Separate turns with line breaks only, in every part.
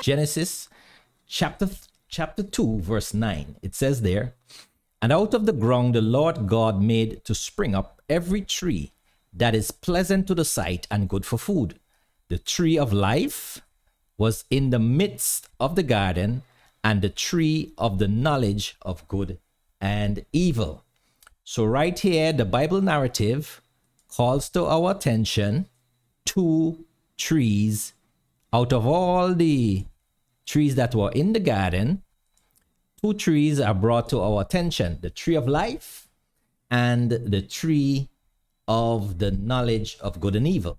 Genesis chapter 2, verse 9. It says there, "And out of the ground the Lord God made to spring up every tree that is pleasant to the sight and good for food. The tree of life was in the midst of the garden, and the tree of the knowledge of good and evil." So right here, the Bible narrative calls to our attention two trees out of all the trees that were in the garden. Two trees are brought to our attention: the tree of life and the tree of the knowledge of good and evil.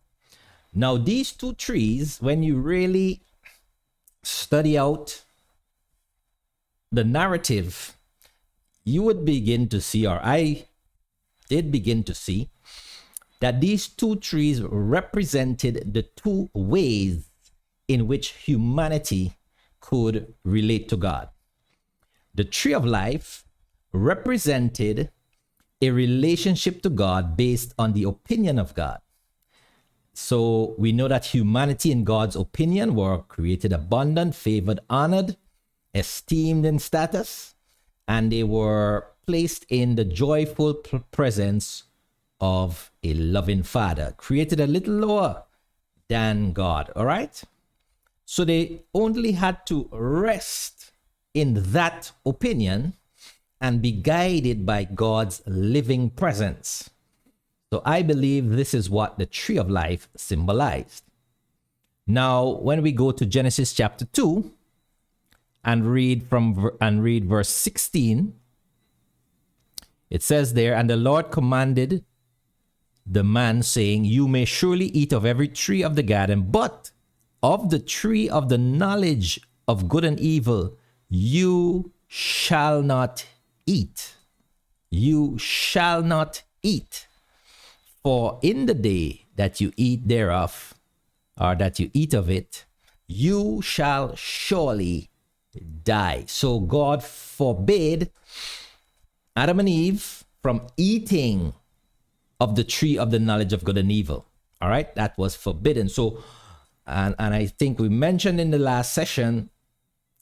Now, these two trees, when you really study out the narrative, you would begin to see, or I did begin to see, that these two trees represented the two ways in which humanity could relate to God. The tree of life represented a relationship to God based on the opinion of God. So we know that humanity in God's opinion were created abundant, favored, honored, esteemed in status, and they were placed in the joyful presence of a loving Father, created a little lower than God, all right? So they only had to rest in that opinion and be guided by God's living presence. So I believe this is what the tree of life symbolized. Now, when we go to Genesis chapter 2 and read verse 16, it says there, "And the Lord commanded the man, saying, You may surely eat of every tree of the garden, but of the tree of the knowledge of good and evil you shall not eat. You shall not eat. For in the day that you eat thereof, or that you eat of it, you shall surely die." So God forbade Adam and Eve from eating of the tree of the knowledge of good and evil. All right, that was forbidden. So, and I think we mentioned in the last session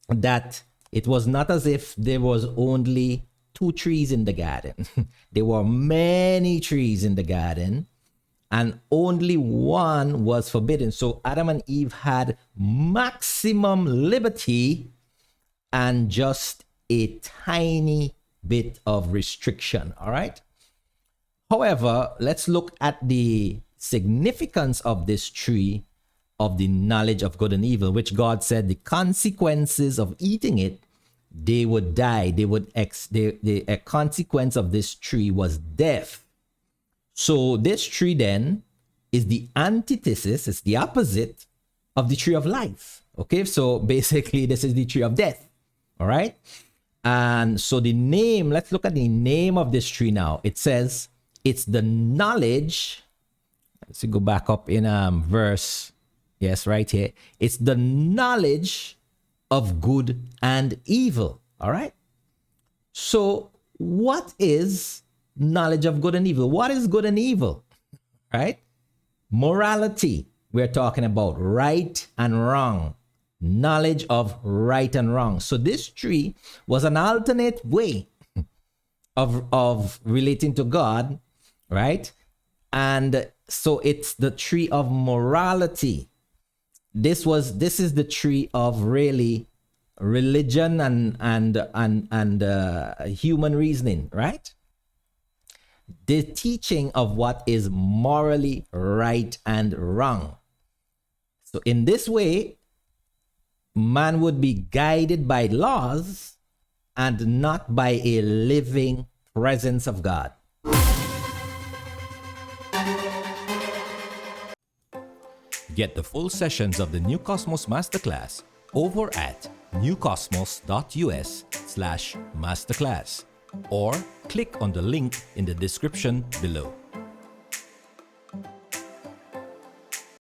that it was not as if there was only two trees in the garden. There were many trees in the garden, and only one was forbidden. So Adam and Eve had maximum liberty and just a tiny bit of restriction. All right. However, let's look at the significance of this tree of the knowledge of good and evil, which God said the consequences of eating it, they would die. The consequence of this tree was death. So this tree then is the antithesis, it's the opposite of the tree of life. Okay, so basically this is the tree of death. All right. And so the name, let's look at the name of this tree now. It says it's the knowledge. Let's go back up in verse. Yes, right here. It's the knowledge of good and evil. All right. So what is knowledge of good and evil? What is good and evil? Right? Morality. We're talking about right and wrong. Knowledge of right and wrong. So this tree was an alternate way of relating to God, right? And so it's the tree of morality. This is the tree of really religion and human reasoning, right? The teaching of what is morally right and wrong. So in this way, man would be guided by laws and not by a living presence of God. Get the full sessions of the New Kosmos Masterclass over at newcosmos.us/masterclass or click on the link in the description below.